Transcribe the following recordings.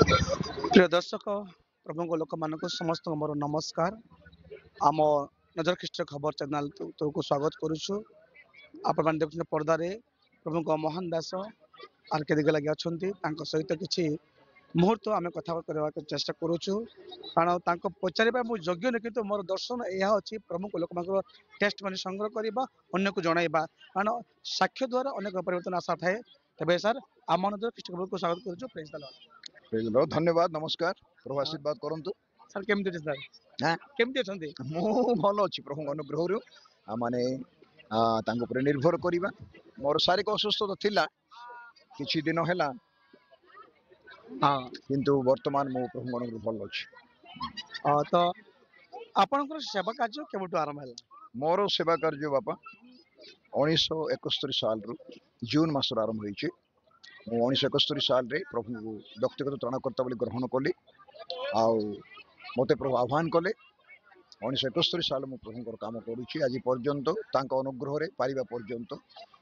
प्रिय दर्शक प्रभु लोक मान समस्त मोर नमस्कार। आम नजर ख्रीष्ट खबर चैनल तुमको स्वागत करुछु। आपण देखुं पर्दारे प्रभु मोहन दास आर के दिगे लगे अच्छा सहित किसी मुहूर्त आम कथा करने चेष्टा करुछु। कारण पचारे मुझे योग्य नहीं कि मोर दर्शन यह अच्छी प्रभु लोक टेस्ट मान संग्रह करवा अन्न को जनइबा कारण साक्ष्य द्वारा अनेक परिवर्तन आशा थाए। तेज सर आम नजर ख्रीष्ट खबर को स्वागत करुछु। धन्यवाद नमस्कार प्रभु आशीर्वाद करंतु सर केमती अच्छे सर हाँ केमती अच्छा मु भल अच्छी प्रभु अनुग्रह माने तांको पर निर्भर करिबा मोर शारीरिक असुस्थता थिला किछि दिन हैला हाँ किंतु वर्तमान मु प्रभु अनुग्रह भल अच्छी। तो आपनकर सेवा कार्य केबटू आरंभ है? मोर सेवा कार्य बापा 1971 साल रु जून मास आरंभ होइछि। मु 1971 साल रे प्रभु को व्यक्तिगत त्राणकर्ता बोली ग्रहण कली आउ मते प्रभु आह्वान कले 1971 साल मु प्रभुଙ୍କର काम करुछि आज पर्यंत तांको अनुग्रह रे पारिबा पर्यंत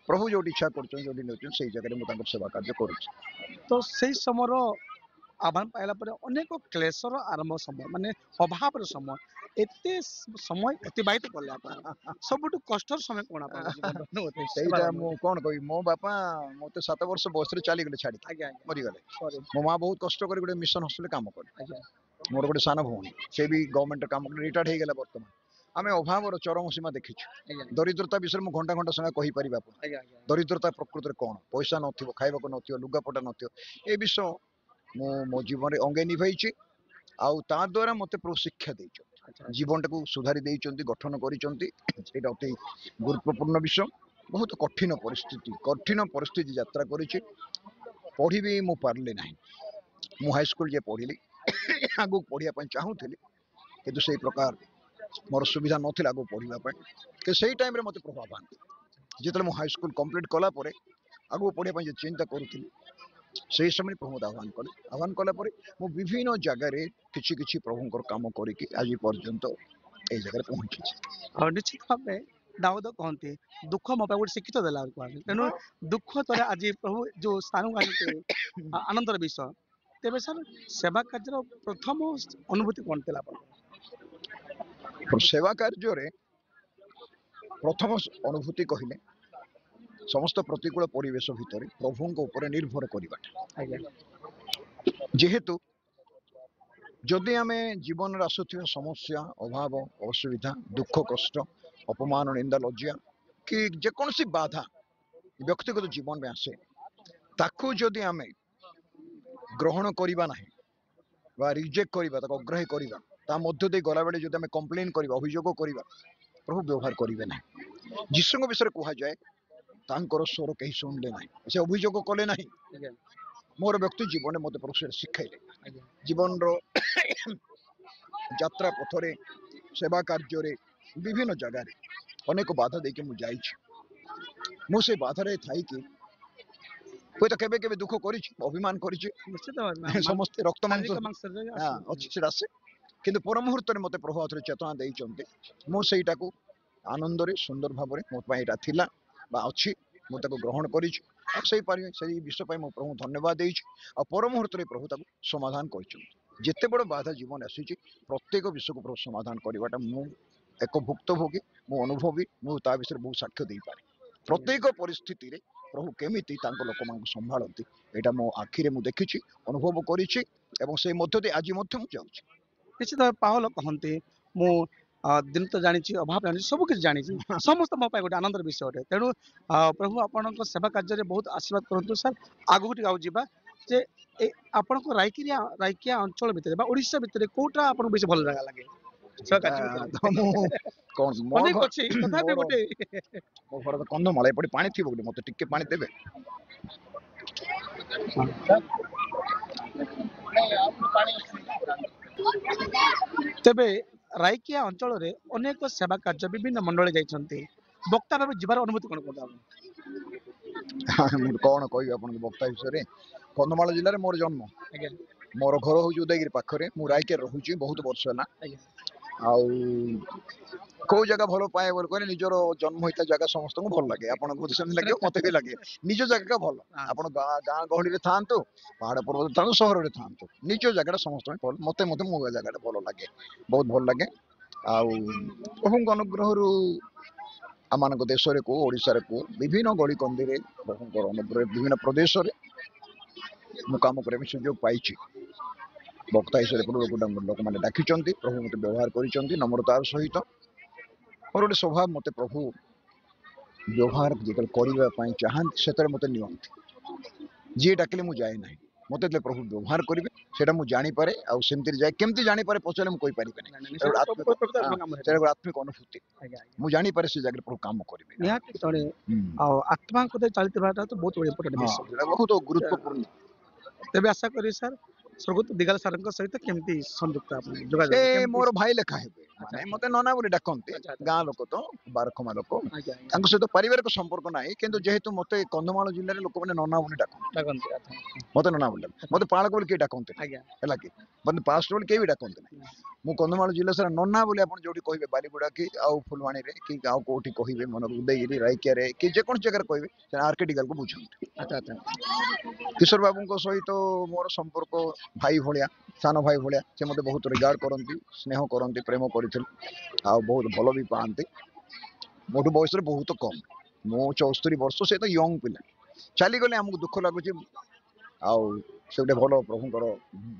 प्रभु जो इच्छा करछन जो नेउछन सेही जगह रे मु तांकर सेवा कार्य करुछि। तो सही समय आह्वान पाइला पर अनेक क्लेशर आरंभ समय माने अभाव समय एते समय अतिबाहित कले आप सबटू कष्टर समय कोन आप जीवन सेईटा मु कोन कहि मो बापा मते 7 वर्ष बस रे चली गेले छाडी आज्ञा मरि गेले। सॉरी मो मां बहुत कष्ट कर गोटे मिशन हॉस्पिटल काम करे आज्ञा मोर गोटे सान भौणी से भी गवर्नमेंट काम कर रिटायर्ड हो गला। वर्तमान आमे अभाव चरम सीमा देखिछु। आज्ञा दरिद्रता विषय में घंटा घंटा समय कहि परिबा आज्ञा दरिद्रता प्रकृति कौन पैसा नथिबो खाइबा को नथिबो लुगापटा नथिबो ए विषय मो मो जीवन रे अंगे निभाइछि आउ ता द्वारा मते प्रो शिक्षा देइछ जीवन टाको सुधारी देइचंती गठन करिचंती सेटा अति गुरुत्वपूर्ण विषय। बहुत कठिन परिस्थिति यात्रा करिछि पढ़ी भी मु पारले नाही। मु हाई स्कूल जे पढ़िली आगु पढ़िया पय चाहूथिली किंतु सेही प्रकार मोर सुविधा नथिला आगु पढ़िबा पय के सेही टाइम रे मते प्रभाव जेतले मु हाई स्कूल कंप्लीट कला परे आगु पढ़िया पय जे चिंता करूथिली सेही समय प्रभु आह्वान कला परे मु विभिन्न जगह रे किछि किछि प्रभुଙ୍କର काम करिकि आज पर्यंत ए जगह रे पहुंची। और निश्चित भाव दाऊद कहते दुख मो गोटे शिक्षित देला तेणु दुख द्वारा आज प्रभु जो स्थान आनंदर विषय तेरे सर सेवा कार्य प्रथम अनुभूति कौन थी सेवा कार्य रे प्रथम अनुभूति कहले समस्त प्रतिकूल परिवेश भितर प्रभु ऊपर निर्भर करवाटा जेहेतु जदि आमे जीवन आसुथिबा समस्या अभाव असुविधा दुख कष्ट अपमान निंदा लज्जा कि जेकोसी बाधा व्यक्तिगत जीवन में आसे ताकू जदि आमे ग्रहण करिबा नाही बा रिजेक्ट करिबा ताको अग्राह्य करिबा ता मध्य दे गला बेले जदि आमे कंप्लेन करिबा अभियोग करिबा प्रभु व्यवहार करिवे नाही। जिसुଙ୍କ विषय कहा जाए तांकर स्वर कहीं शुणिले ना से अभियोग कले ना मोर व्यक्ति जीवन में मत प्रभु शिखाइले जीवन यात्रा पथरे सेवा कार्य रे विभिन्न जगह रे अनेक बाधा देके मु जाइछि मु से बाधा रे थाई कि कोई तो केबे केबे दुख करिछि अभिमान करिछि समस्त रक्त मांस अछि सेटा से किंतु पर मुहूर्त रे मते प्रभु अथरे चेतना देइ चंते मु सेइटा को आनंद रे सुंदर भाव रे मो पय एटा थिला बा अछि मु ताको ग्रहण करिछि आ सेही पारि सेही विषय पय मो प्रभु धन्यवाद देइछि आ पर मुहूर्त रे प्रभु ताको समाधान करिछि। जेते बड़ बाधा जीवन आसीछि प्रत्येक विषय को प्रभु समाधान करवाटा मु एक भुक्तभोगी मु अनुभवी मु ता विषय बहुत साक्ष्य दे पारे प्रत्येक परिस्थिति रे प्रभु केमिति तांको लोक मान संभाळंती एटा मो आखि रे मु देखिछि अनुभव करिछि एवं से मध्य दे आज मध्य मु जाउछि। निश्चित पावल कहते मु दिन तो जानी अभाव जानी सब किसी जानी समस्त मो गोटे आनंदर विषय अटे तेणु प्रभु आपण सेवा कार्य बहुत आशीर्वाद करूँ सर आगू टे जावा जे आपण रायकिया अंचल भितर ओडिशा भितर कोटा आपन बेसी भल लगा लगे कंधमाल एपटे पानी थी मत टिके पानी देवे तेबे रायकिया अंचल रे अनेक सेवा कार्य विभिन्न मंडल जाइछन्ते वक्ता भाव जीवार अनुभूति कोन कोन कौन कह वक्ता विषय कंधमाल जिले मोर जन्म मोर घर हूँ उदयगिरी पाखरे मु रायके रोचे बहुत वर्ष है ଆଉ କୋଉ ଜାଗା ଭଲ ପାଏ ବୋଲି କହିଲେ ନିଜର ଜନ୍ମ ହେଇଥିବା ଜାଗା ସମସ୍ତଙ୍କୁ ଭଲ ଲାଗେ। ଆପଣଙ୍କୁ ସେମିତି ଲାଗିବ, ମତେ ବି ଲାଗେ। ନିଜ ଜାଗା ଭଲ। ଆପଣ ଗାଁ ଗହଳିରେ ଥାଆନ୍ତୁ, ପାହାଡ ପର୍ବତ ଥାଆନ୍ତୁ, ସହରରେ ଥାଆନ୍ତୁ, ନିଜ ଜାଗାଟା ସମସ୍ତଙ୍କୁ ଭଲ। ମତେ ମୋ ଜାଗାଟା ଭଲ ଲାଗେ, ବହୁତ ଭଲ ଲାଗେ। ଆଉ ପ୍ରଭୁଙ୍କ ଅନୁଗ୍ରହରୁ ଆମମାନଙ୍କ ଦେଶରେ କୋଉ ଓଡିଶାରେ କୋଉ ବିଭିନ୍ନ ଗଳି କନ୍ଦିରେ ପ୍ରଭୁଙ୍କର ଅନୁଗ୍ରହ ବିଭିନ୍ନ ପ୍ରଦେଶରେ ମୁଁ କାମ କରିବା ପାଇଁ ସୁଯୋଗ ପାଇଛି। ବକ୍ତା ହିସାବରେ ଲୋକମାନେ ଡାକିଛନ୍ତି, ପ୍ରଭୁ ମତେ ବ୍ୟବହାର କରିଛନ୍ତି ନମ୍ରତାର ସହିତ। ମୋର ଗୋଟେ ସ୍ୱଭାବ, ମତେ ପ୍ରଭୁ ବ୍ୟବହାର ଯେତେବେଳେ କରିବା ପାଇଁ ଚାହାନ୍ତି ସେତେବେଳେ ମତେ ନିଅନ୍ତି। ଯିଏ ଡାକିଲେ ମୁଁ ଯାଏ ନାହିଁ, ମତେ ଯେତେବେଳେ ପ୍ରଭୁ ବ୍ୟବହାର କରିବେ ସେଇଟା ମୁଁ ଜାଣିପାରେ। ଆଉ ସେମିତି ଯାଏ, କେମିତି ଜାଣିପାରେ ପଚାରିଲେ ମୁଁ କହିପାରିବି ନାହିଁ। ସେଇଟା ଗୋଟେ ଆତ୍ମିକ ଅନୁଭୂତି। ମୁଁ ଜାଣିପାରେ ସେ ଜାଗାରେ ପ୍ରଭୁ କାମ କରିବେ। ନିହାତି ଜଣେ ଆଉ ଆତ୍ମାଙ୍କ ଦେଇ ଚାଲିଥିବାଟା ତ ବହୁତ ଇମ୍ପୋର୍ଟାଣ୍ଟ ହଁ, ବିଷୟ। ସେଇଟା ବହୁତ ଗୁରୁତ୍ୱପୂର୍ଣ୍ଣ। ତେବେ ଆଶା କରିବି ସାର୍ ସ୍ୱର୍ଗତ ଦିଗାଲ ସାର୍ଙ୍କ ସହିତ କେମିତି ସଂଯୁକ୍ତ ଆପଣ ସେ ଯୋଗାଯୋଗ କେମିତି? ମୋର ଭାଇ ଲେଖା ହେବେ, ଆଚ୍ଛା ମାନେ ଆଚ୍ଛା ମତେ ନନା ବୋଲି ଡାକନ୍ତି। ଆଚ୍ଛା ଆଚ୍ଛା ଗାଁ ଲୋକ ତ, ବାରଖମା ଲୋକ, ଆଜ୍ଞା ଆଜ୍ଞା ତାଙ୍କ ସହିତ ପାରିବାରିକ ସମ୍ପର୍କ ନାହିଁ। କିନ୍ତୁ ଯେହେତୁ ମତେ କନ୍ଧମାଳ ଜିଲ୍ଲାରେ ଲୋକମାନେ ନନା ବୋଲି ଡାକନ୍ତି, ଡାକନ୍ତି ଆଚ୍ଛା ଆଚ୍ଛା ମତେ ନନା ବୋଲି ଡାକନ୍ତି। ମତେ ପାଳକ ବୋଲି କେହି ଡାକନ୍ତି ନାହିଁ, ଆଜ୍ଞା ହେଲା କି ମତେ ପାଷ୍ଟ ବୋଲି କେହି ବି ଡାକନ୍ତି ନାହିଁ। ମୁଁ କନ୍ଧମାଳ ଜିଲ୍ଲା ସାରା ନନା ବୋଲି ଆପଣ ଯୋଉଠି କହିବେ, ବାଲିଗୁଡା କି ଆଉ ଫୁଲବାଣୀରେ କି ଆଉ କୋଉଠି କହିବେ, ମନେ ଉଦୟଗିରି ରାଇକିଆରେ କି ଯେକୌଣସି ଜାଗାରେ କହିବେ, ସେ ଆରକେ ଡିଗାଲକୁ ବୁଝନ୍ତି। ଆଚ୍ଛା ଆଚ୍ଛା କିଶୋର ବାବୁଙ୍କ ସହିତ ମୋର ସମ୍ପର୍କ ଭାଇ ଭଳିଆ, ସାନ ଭାଇ ଭଳିଆ। ସେ ମତେ ବହୁତ ରିଗାର୍ଡ କରନ୍ତି, ସ୍ନେହ କରନ୍ତି, ପ୍ରେମ କରିଥିଲେ, ଆଉ ବହୁତ ଭଲ ବି ପାଆନ୍ତି। ମୋଠୁ ବୟସରେ ବହୁତ କମ, ମୁଁ 74 ବର୍ଷ, ସେ ତ ୟଙ୍ଗ ପିଲା। ଚାଲିଗଲେ ଆମକୁ ଦୁଃଖ ଲାଗୁଛି। ଆଉ ସେ ଗୋଟେ ଭଲ ପ୍ରଭୁଙ୍କର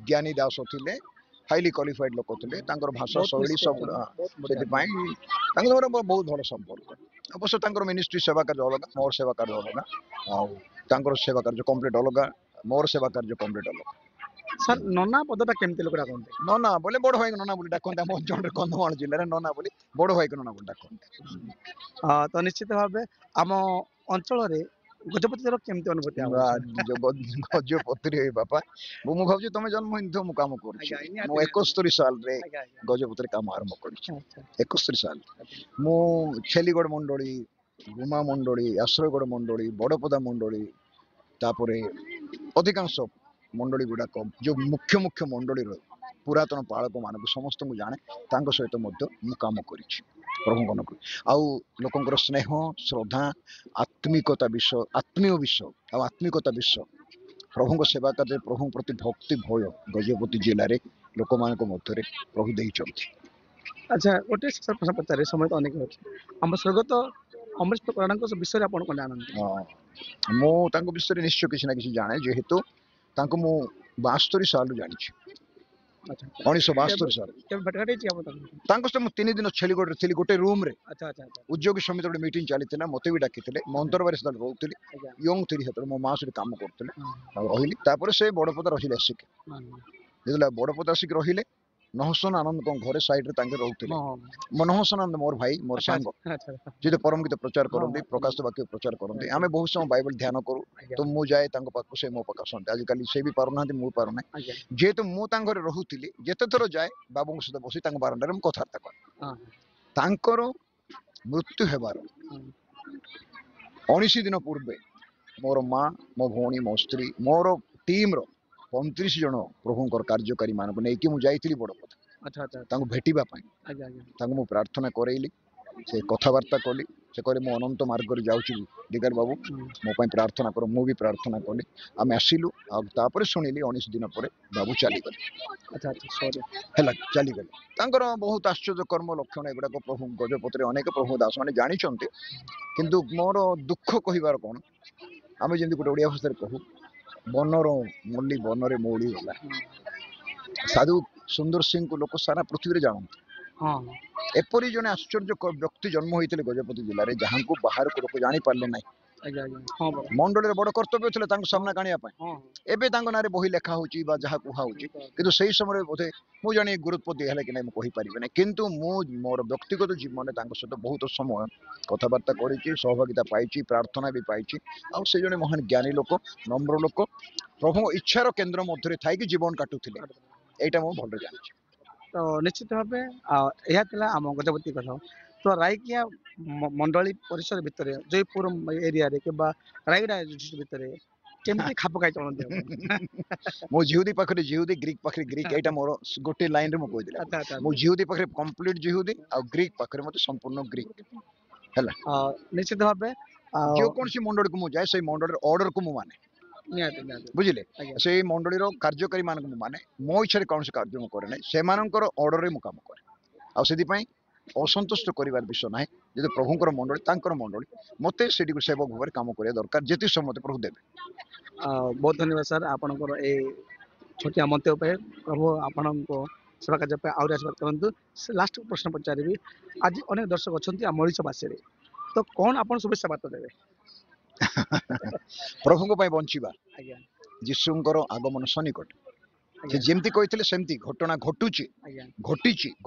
ଜ୍ଞାନୀ ଦାସ ଥିଲେ, ହାଇଲି କ୍ୱାଲିଫାଇଡ ଲୋକ ଥିଲେ। ତାଙ୍କର ଭାଷା ବହୁତ ମିସ୍ ଶୈଳୀ ସବୁ, କରୁଛନ୍ତି ବହୁତ ବଢିଆ ସେଥିପାଇଁ ତାଙ୍କ ମୋର ବହୁତ ଭଲ ସମ୍ପର୍କ। ଅବଶ୍ୟ ତାଙ୍କର ମିନିଷ୍ଟ୍ରି ସେବା କାର୍ଯ୍ୟ ଅଲଗା, ମୋର ସେବା କାର୍ଯ୍ୟ ଅଲଗା। ଆଉ ତାଙ୍କର ସେବା କାର୍ଯ୍ୟ କମ୍ପ୍ଲିଟ ଅଲଗା, ମୋର ସେବା କାର୍ଯ୍ୟ କମ୍ପ୍ଲିଟ ଅଲଗା। ସାର୍ ନନା ପଦଟା କେମିତି ଲୋକ ଡାକନ୍ତି? ନନା ବୋଲେ ବଡ ଭାଇକୁ ନନା ବୋଲି ଡାକନ୍ତି। ଆମ ଅଞ୍ଚଳରେ କନ୍ଧମାଳ ଜିଲ୍ଲାରେ ନନା ବୋଲି ବଡ ଭାଇକୁ ନନା ବୋଲି ଡାକନ୍ତି। ତ ନିଶ୍ଚିତ ଭାବେ ଆମ ଅଞ୍ଚଳରେ ଗଜପତିର କେମିତି ଅନୁଭୂତି ଆପଣଙ୍କର? ଗଜପତିରେ ବାପା, ମୁଁ ଭାବୁଛି ତମେ ଜନ୍ମ ହେଇନଥିବ ମୁଁ କାମ କରୁଛି। ଆଜ୍ଞା ନିହାତି ମୁଁ ନିହାତି 71 ସାଲରେ ଆଜ୍ଞା ଆଜ୍ଞା ଗଜପତିରେ କାମ ଆରମ୍ଭ କରିଛି। ଆଚ୍ଛା 71 ସାଲ ମୁଁ ଛେଲିଗଡ଼ ମଣ୍ଡଳୀ, ଗୁମା ମଣ୍ଡଳୀ, ଆଶ୍ରୟଗଡ଼ ମଣ୍ଡଳୀ, ବଡପଦା ମଣ୍ଡଳୀ, ତାପରେ ଅଧିକାଂଶ ମଣ୍ଡଳୀ ଗୁଡାକ ଯୋଉ ମୁଖ୍ୟ ମୁଖ୍ୟ ମଣ୍ଡଳୀର ପୁରାତନ ପାଳକ ମାନଙ୍କୁ ସମସ୍ତଙ୍କୁ ଜାଣେ। ତାଙ୍କ ସହିତ ମଧ୍ୟ ମୁଁ କାମ କରିଛି ପ୍ରଭୁଙ୍କ ଅନୁଗ୍ରହ। ଆଉ ଲୋକଙ୍କର ସ୍ନେହ, ଶ୍ରଦ୍ଧା, ଆତ୍ମିକତା ବିଷୟ, ଆତ୍ମୀୟ ବିଷୟ ଆଉ ଆତ୍ମିକତା ବିଷୟ, ପ୍ରଭୁଙ୍କ ସେବା କାର୍ଯ୍ୟରେ ପ୍ରଭୁଙ୍କ ପ୍ରତି ଭକ୍ତି ଭୟ ଗଜପତି ଜିଲ୍ଲାରେ ଲୋକମାନଙ୍କ ମଧ୍ୟରେ ପ୍ରଭୁ ଦେଇଛନ୍ତି। ଆଚ୍ଛା ଗୋଟେ ପ୍ରଶ୍ନ ପଚାରେ, ସମୟ ତ ଅନେକ ଅଛି। ଆମ ସ୍ୱର୍ଗତ ଅମରେଶ ପ୍ରଧାନଙ୍କ ବିଷୟରେ ଆପଣ କଣ ଜାଣନ୍ତି? ମୁଁ ତାଙ୍କ ବିଷୟରେ ନିଶ୍ଚୟ କିଛି ନା କିଛି ଜାଣେ, ଯେହେତୁ ତାଙ୍କୁ ମୁଁ 72 ସାଲରୁ ଜାଣିଛି। ଆଚ୍ଛା 1972 ସାଲ କେବେ ଭେଟ ଘାଟ ହେଇଛି ଆପଣ ତାଙ୍କୁ? ତାଙ୍କ ସହିତ ମୁଁ 3 ଦିନ ଛେଲିଗଡ଼ରେ ଥିଲି, ଗୋଟେ ରୁମରେ। ଆଚ୍ଛା ଆଚ୍ଛା ଆଚ୍ଛା ଉଦ୍ୟୋଗୀ ସମିତି ଗୋଟେ ମିଟିଂ ଚାଲିଥିଲା, ମତେ ବି ଡାକିଥିଲେ। ମୁଁ ଅନ୍ତରବାରି ସେତେବେଳେ ରହୁଥିଲି, ଆଜ୍ଞା ୟଙ୍ଗ ଥିଲି ସେତେବେଳେ, ମୋ ମା ସେଠି କାମ କରୁଥିଲେ। ହଁ ଆଉ ରହିଲି, ତାପରେ ସେ ବଡପଦା ରହିଲେ ଆସିକି। ହଁ ଯେତେବେଳେ ବଡପଦା ଆସିକି ରହିଲେ, ନହସନ ଆନନ୍ଦଙ୍କ ଘରେ ସାଇଡରେ ତାଙ୍କେ ରହୁଥିଲେ। ହଁ ନହସନ ଆନନ୍ଦ ମୋର ଭାଇ, ମୋର ଆଚ୍ଛା ସାଙ୍ଗ, ଆଚ୍ଛା ଆଚ୍ଛା ଯିଏ ପରମ ଗୀତ ପ୍ରଚାର ହଁ କରନ୍ତି, ହଁ ପ୍ରକାଶ ବାକ୍ୟ ପ୍ରଚାର କରନ୍ତି। ଆଜ୍ଞା ଆମେ ବହୁତ ସମୟ ବାଇବଲ ଧ୍ୟାନ କରୁ। ଆଜ୍ଞା ତ ମୁଁ ଯାଏ ତାଙ୍କ ପାଖକୁ, ସେ ମୋ ପାଖକୁ ଆସନ୍ତି। ଆଜିକାଲି ସେ ବି ପାରୁନାହାନ୍ତି, ମୁଁ ପାରୁନାହିଁ। ଆଜ୍ଞା ଯେହେତୁ ମୁଁ ତାଙ୍କ ଘରେ ରହୁଥିଲି, ଯେତେ ଥର ଯାଏ ବାବୁଙ୍କ ସହିତ ବସି ତାଙ୍କ ବାରଣ୍ଡାରେ ମୁଁ କଥାବାର୍ତ୍ତା କରେ। ହଁ ତାଙ୍କର ମୃତ୍ୟୁ ହେବାର ହଁ 19 ଦିନ ପୂର୍ବେ ମୋର ମା, ମୋ ଭଉଣୀ, ମୋ ସ୍ତ୍ରୀ, ମୋର ଟିମର 35 ଜଣ ପ୍ରଭୁଙ୍କର କାର୍ଯ୍ୟକାରୀ ମାନଙ୍କୁ ନେଇକି ମୁଁ ଯାଇଥିଲି ବଡପଦା ଆଚ୍ଛା ଆଚ୍ଛା ତାଙ୍କୁ ଭେଟିବା ପାଇଁ। ଆଜ୍ଞା ଆଜ୍ଞା ତାଙ୍କୁ ମୁଁ ପ୍ରାର୍ଥନା କରେଇଲି, ସେ କଥାବାର୍ତ୍ତା କଲି। ସେ କହିଲେ ମୁଁ ଅନନ୍ତ ମାର୍ଗରେ ଯାଉଛି ଦିଗାଲ ବାବୁ, ମୋ ପାଇଁ ପ୍ରାର୍ଥନା କର। ମୁଁ ବି ପ୍ରାର୍ଥନା କଲି। ଆମେ ଆସିଲୁ, ଆଉ ତାପରେ ଶୁଣିଲି 19 ଦିନ ପରେ ବାବୁ ଚାଲିଗଲେ। ଆଚ୍ଛା ଆଚ୍ଛା ସରି ହେଲା, ଚାଲିଗଲେ। ତାଙ୍କର ବହୁତ ଆଶ୍ଚର୍ଯ୍ୟ କର୍ମ ଲକ୍ଷଣ ଏଗୁଡାକ ପ୍ରଭୁ ଗଜପତିରେ ଅନେକ ପ୍ରଭୁ ଦାସ ମାନେ ଜାଣିଛନ୍ତି। କିନ୍ତୁ ମୋର ଦୁଃଖ କହିବାର କଣ, ଆମେ ଯେମିତି ଗୋଟେ ଓଡିଆ ଭାଷାରେ କହୁ, ବନର ମଲ୍ଲି ବନରେ ମଉଳି ଗଲା। ସାଧୁ ସୁନ୍ଦର ସିଂଙ୍କୁ ଲୋକ ସାରା ପୃଥିବୀରେ ଜାଣନ୍ତି। ହଁ ଏପରି ଜଣେ ଆଶ୍ଚର୍ଯ୍ୟ ବ୍ୟକ୍ତି ଜନ୍ମ ହୋଇଥିଲେ ଗଜପତି ଜିଲ୍ଲାରେ, ଯାହାଙ୍କୁ ବାହାରକୁ ଲୋକ ଜାଣିପାରିଲେ ନାହିଁ। ଆଜ୍ଞା ଆଜ୍ଞା ହଁ ବରା ମଣ୍ଡଳୀରେ ବଡ କର୍ତ୍ତବ୍ୟ ଥିଲା ତାଙ୍କୁ ହଁ ସାମ୍ନାକୁ ଆଣିବା ପାଇଁ। ହଁ ଏବେ ତାଙ୍କ ନାଁରେ ବହି ଲେଖା ହଉଛି ବା ଯାହା କୁହା ହଉଛି, କିନ୍ତୁ ସେଇ ସମୟରେ ବୋଧେ ମୁଁ ଜାଣି ଗୁରୁତ୍ୱ ଦିଆ ହେଲା କି ନାହିଁ ମୁଁ କହିପାରିବି ନାହିଁ। କିନ୍ତୁ ମୁଁ ମୋର ବ୍ୟକ୍ତିଗତ ଜୀବନରେ ତାଙ୍କ ସହିତ ବହୁତ ସମୟ କଥାବାର୍ତ୍ତା କରିଛି, ସହଭାଗିତା ପାଇଛି, ପ୍ରାର୍ଥନା ବି ପାଇଛି। ଆଉ ସେ ଜଣେ ମହାନ ଜ୍ଞାନୀ ଲୋକ, ନମ୍ର ଲୋକ, ପ୍ରଭୁଙ୍କ ଇଚ୍ଛାର କେନ୍ଦ୍ର ମଧ୍ୟରେ ଥାଇକି ଜୀବନ କାଟୁଥିଲେ। ଏଇଟା ମୁଁ ଭଲରେ ଜାଣିଛି। ତ ନିଶ୍ଚିତ ଭାବେ ଏହା ଥିଲା ଆମ ଗଜପତି କଥା। ତ ରାଇକିଆ ମଣ୍ଡଳୀ ପରିସର ଭିତରେ, ଜୟପୁର ଏରିଆରେ କିମ୍ବା ରାୟଗଡ଼ା ଡିଷ୍ଟ୍ରିକ୍ଟ ଭିତରେ କେମିତି ଖାପ ଖାଇ ଚଳନ୍ତି ଆପଣ? ମୁଁ ଜିହୁଦୀ ପାଖରେ ଜିହୁଦୀ ଗ୍ରୀକ୍ ପାଖରେ ଗ୍ରୀକ୍ ଏଇଟା ମୋର ଗୋଟେ ଲାଇନରେ ମୁଁ କହିଦେଲି ଆଚ୍ଛା ଆଚ୍ଛା ମୁଁ ଜିହୁଦୀ ପାଖରେ କମ୍ପ୍ଲିଟ ଜିହୁଦୀ ଆଉ ଗ୍ରୀକ୍ ପାଖରେ ମତେ ସମ୍ପୂର୍ଣ୍ଣ ଗ୍ରୀକ୍ ହେଲା ନିଶ୍ଚିତ ଭାବେ ଆଉ ଯେକୌଣସି ମଣ୍ଡଳୀକୁ ମୁଁ ଯାଏ ସେଇ ମଣ୍ଡଳୀର ଅର୍ଡରକୁ ମୁଁ ମାନେ ନିହାତି ନିହାତି ବୁଝିଲେ ଆଜ୍ଞା ସେଇ ମଣ୍ଡଳୀର କାର୍ଯ୍ୟକାରୀ ମାନଙ୍କୁ ମୁଁ ମାନେ ମୋ ଇଚ୍ଛାରେ କୌଣସି କାର୍ଯ୍ୟ ମୁଁ କରେ ନାହିଁ ସେମାନଙ୍କର ଅର୍ଡରରେ ମୁଁ କାମ କରେ ଆଉ ସେଥିପାଇଁ ଅସନ୍ତୁଷ୍ଟ କରିବାର ବିଷୟ ନାହିଁ ଯଦି ପ୍ରଭୁଙ୍କର ମଣ୍ଡଳୀ ତାଙ୍କର ମଣ୍ଡଳୀ ମତେ ସେଠିକୁ ସେବକ ଭାବରେ କାମ କରିବା ଦରକାର ଯେତିକି ସମୟ ମତେ ପ୍ରଭୁ ଦେବେ ବହୁତ ଧନ୍ୟବାଦ ସାର୍ ଆପଣଙ୍କର ଏ ଛୋଟିଆ ମନ୍ତବ୍ୟ ପାଇଁ ପ୍ରଭୁ ଆପଣଙ୍କ ସେବା କାର୍ଯ୍ୟ ପାଇଁ ଆହୁରି ଆଶୀର୍ବାଦ କରନ୍ତୁ ଲାଷ୍ଟ ପ୍ରଶ୍ନ ପଚାରିବି ଆଜି ଅନେକ ଦର୍ଶକ ଅଛନ୍ତି ଆମ ଓଡ଼ିଶାବାସୀରେ ତ କ'ଣ ଆପଣ ଶୁଭେଚ୍ଛା ବାର୍ତ୍ତା ଦେବେ? ପ୍ରଭୁଙ୍କ ପାଇଁ ବଞ୍ଚିବା ଆଜ୍ଞା ଯୀଶୁଙ୍କର ଆଗମନ ସନ୍ନିକଟ ସେ ଆଜ୍ଞା ଯେମିତି କହିଥିଲେ ସେମିତି ଘଟଣା ଘଟୁଛି ଆଜ୍ଞା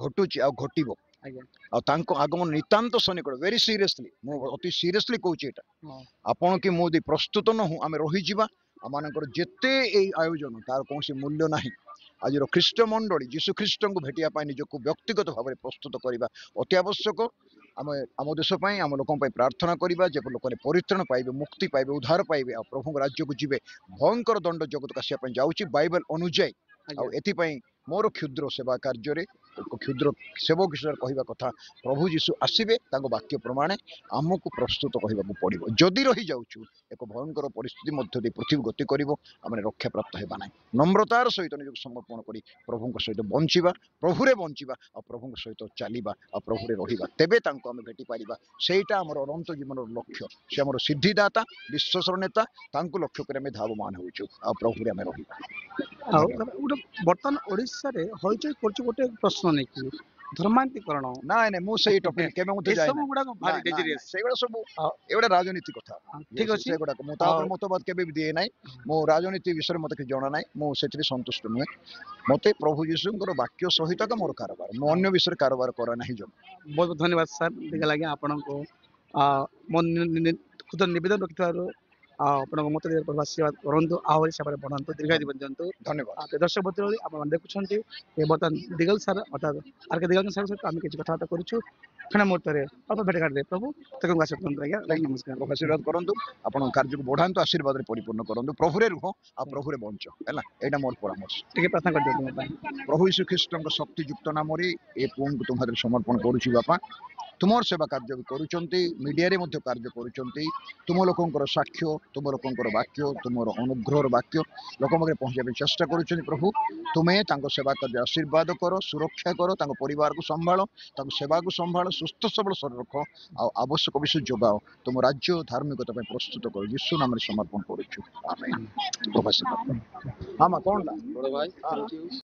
ଘଟୁଛି ଆଉ ଘଟିବ ଆଜ୍ଞା ଆଉ ତାଙ୍କ ଆଗମନ ନିତାନ୍ତ ସନ୍ନିକଟ ଭେରି ସିରିୟସଲି ମୁଁ ଆଜ୍ଞା ଅତି ସିରିୟସଲି କହୁଛି ଏଇଟା ହଁ ଆପଣ କି ମୁଁ ଯଦି ପ୍ରସ୍ତୁତ ନହୁଁ ଆମେ ରହିଯିବା ଆମମାନଙ୍କର ଯେତେ ଏଇ ଆୟୋଜନ ତାର କୌଣସି ମୂଲ୍ୟ ନାହିଁ ଆଜିର ଖ୍ରୀଷ୍ଟ ମଣ୍ଡଳୀ ଯୀଶୁ ଖ୍ରୀଷ୍ଟଙ୍କୁ ଭେଟିବା ପାଇଁ ନିଜକୁ ବ୍ୟକ୍ତିଗତ ଭାବରେ ପ୍ରସ୍ତୁତ କରିବା ଅତି ଆବଶ୍ୟକ ଆମେ ଆମ ଦେଶ ପାଇଁ ଆମ ଲୋକଙ୍କ ପାଇଁ ପ୍ରାର୍ଥନା କରିବା ଯେ ଲୋକମାନେ ପରିତ୍ରାଣ ପାଇବେ ମୁକ୍ତି ପାଇବେ ଉଦ୍ଧାର ପାଇବେ ଆଉ ପ୍ରଭୁଙ୍କ ରାଜ୍ୟକୁ ଯିବେ ଭୟଙ୍କର ଦଣ୍ଡ ଜଗତକୁ ଆସିବା ପାଇଁ ଯାଉଛି ବାଇବେଲ ଅନୁଯାୟୀ ଆଉ ଆଜ୍ଞା ଏଥିପାଇଁ ମୋର କ୍ଷୁଦ୍ର ସେବା କାର୍ଯ୍ୟରେ ଏକ କ୍ଷୁଦ୍ର ସେବକ ହିସାବରେ କହିବା କଥା ପ୍ରଭୁ ଯୀଶୁ ଆସିବେ ତାଙ୍କ ବାକ୍ୟ ପ୍ରମାଣେ ଆମକୁ ପ୍ରସ୍ତୁତ କହିବାକୁ ପଡ଼ିବ ଯଦି ରହିଯାଉଛୁ ଏକ ଭୟଙ୍କର ପରିସ୍ଥିତି ମଧ୍ୟ ଦେଇ ପୃଥିବୀ ଗତି କରିବ ଆମେ ରକ୍ଷାପ୍ରାପ୍ତ ହେବା ନାହିଁ ନମ୍ରତାର ସହିତ ନିଜକୁ ସମର୍ପଣ କରି ପ୍ରଭୁଙ୍କ ସହିତ ବଞ୍ଚିବା ପ୍ରଭୁରେ ବଞ୍ଚିବା ଆଉ ପ୍ରଭୁଙ୍କ ସହିତ ଚାଲିବା ଆଉ ପ୍ରଭୁରେ ରହିବା ତେବେ ତାଙ୍କୁ ଆମେ ଭେଟିପାରିବା ସେଇଟା ଆମର ଅନନ୍ତ ଜୀବନର ଲକ୍ଷ୍ୟ ସେ ଆମର ସିଦ୍ଧିଦାତା ବିଶ୍ୱସର ନେତା ତାଙ୍କୁ ଲକ୍ଷ୍ୟ କରି ଆମେ ଧାବମାନ ହେଉଛୁ ଆଉ ପ୍ରଭୁରେ ଆମେ ରହିବା ଆଉ ଧନ୍ୟବାଦ ଗୋଟେ ବର୍ତ୍ତମାନ ଓଡ଼ିଶାରେ ହଇଚଇ କରୁଛି ଗୋଟେ ପ୍ରଶ୍ନ ନେଇକି ଧର୍ମାନ୍ତୀକରଣ ନାଇଁ ନାଇଁ ମୁଁ ସେଇ ଟପିକ କେବେ ମଧ୍ୟ ଯାଏ ଏସବୁ ନାହିଁ ଗୁଡାକ ଭାରି ନାଇଁ ନାଇଁ ଡେଞ୍ଜରିୟସ୍। ନାଇଁ ସେଇଗୁଡ଼ା ସବୁ ଏଗୁଡ଼ା ରାଜନୀତି କଥା ଠିକ ଅଛି ସେଗୁଡ଼ାକ ମୁଁ ତା ଆଉ ଉପରେ ମତବାଦ କେବେ ବି ଦିଏ ନାହିଁ ମୁଁ ରାଜନୀତି ବିଷୟରେ ମତେ କିଛି ଜଣା ନାହିଁ ମୁଁ ସେଥିରେ ସନ୍ତୁଷ୍ଟ ନୁହେଁ ମତେ ପ୍ରଭୁ ଯୀଶୁଙ୍କର ବାକ୍ୟ ସହିତ ଏକା ମୋର କାରବାର ମୁଁ ଅନ୍ୟ ବିଷୟରେ କାରବାର କରେ ନାହିଁ ଜମା ବହୁତ ବହୁତ ଧନ୍ୟବାଦ ସାର୍ ଟିକେ ଲାଗି ଆପଣଙ୍କୁ ମୋ କ୍ଷୁଦ୍ର ନିବେଦନ ରଖିଥିବାରୁ ଆପଣଙ୍କ ମତ ଆଶୀର୍ବାଦ କରନ୍ତୁ ଆହୁରି ସେବାରେ ବଢ଼ାନ୍ତୁ ଦୀର୍ଘ ଜୀବନ ଦିଅନ୍ତୁ ଧନ୍ୟବାଦ ଦର୍ଶକ ବନ୍ଧୁ ଆପଣମାନେ ଦେଖୁଛନ୍ତି ଏ ବର୍ତ୍ତମାନ ଦିଗଲ ସାର୍ ଅର୍ଥାତ୍ ଆର୍ କେ ଦିଗଲ ସାର୍ ସହିତ ଆମେ କିଛି କଥାବାର୍ତ୍ତା କରୁଛୁ କ୍ଷଣ ମୁହୂର୍ତ୍ତରେ ଅଳ୍ପ ଭେଟଘାଟ ଦେବେ ପ୍ରଭୁ ତାଙ୍କୁ ଆଶୀର୍ବାଦ କରନ୍ତୁ ଆଜ୍ଞା ନମସ୍କାର ପ୍ରଭୁ ଆଶୀର୍ବାଦ କରନ୍ତୁ ଆପଣଙ୍କ କାର୍ଯ୍ୟକୁ ବଢ଼ାନ୍ତୁ ଆଶୀର୍ବାଦରେ ପରିପୂର୍ଣ୍ଣ କରନ୍ତୁ ପ୍ରଭୁରେ ରୁହ ଆଉ ପ୍ରଭୁରେ ବଞ୍ଚ ହେଲା ଏଇଟା ମୋର ପରାମର୍ଶ ଟିକେ ପ୍ରାର୍ଥନା କରିଦିଅନ୍ତୁ ମୋ ପାଇଁ ପ୍ରଭୁ ଯୀଶୁ ଖ୍ରୀଷ୍ଟଙ୍କ ଶକ୍ତିଯୁକ୍ତ ନାମରେ ଏ ପୁଅଙ୍କୁ ତୁମ ହାତରେ ସମର୍ପଣ କରୁଛି ବାପା ତୁମର ସେବା କାର୍ଯ୍ୟ ବି କରୁଛନ୍ତି ମିଡ଼ିଆରେ ମଧ୍ୟ କାର୍ଯ୍ୟ କରୁଛନ୍ତି ତୁମ ଲୋକଙ୍କର ସାକ୍ଷ୍ୟ ତୁମ ଲୋକଙ୍କର ବାକ୍ୟ ତୁମର ଅନୁଗ୍ରହର ବାକ୍ୟ ଲୋକଙ୍କ ପାଖରେ ପହଞ୍ଚିବା ପାଇଁ ଚେଷ୍ଟା କରୁଛନ୍ତି ପ୍ରଭୁ ତୁମେ ତାଙ୍କ ସେବା କାର୍ଯ୍ୟ ଆଶୀର୍ବାଦ କର ସୁରକ୍ଷା କର ତାଙ୍କ ପରିବାରକୁ ସମ୍ଭାଳ ତାଙ୍କ ସେବାକୁ ସମ୍ଭାଳ ସୁସ୍ଥ ସବଳ ଶରୀର ରଖ ଆଉ ଆବଶ୍ୟକ ବିଷୟ ଯୋଗାଅ ତୁମ ରାଜ୍ୟ ଧାର୍ମିକତା ପାଇଁ ପ୍ରସ୍ତୁତ କର ଯୀଶୁ ନାମରେ ସମର୍ପଣ କରୁଛୁ ଆମେ ପ୍ରଭୁ ଆଶୀର୍ବାଦ କର। ହଁ ମା କ'ଣ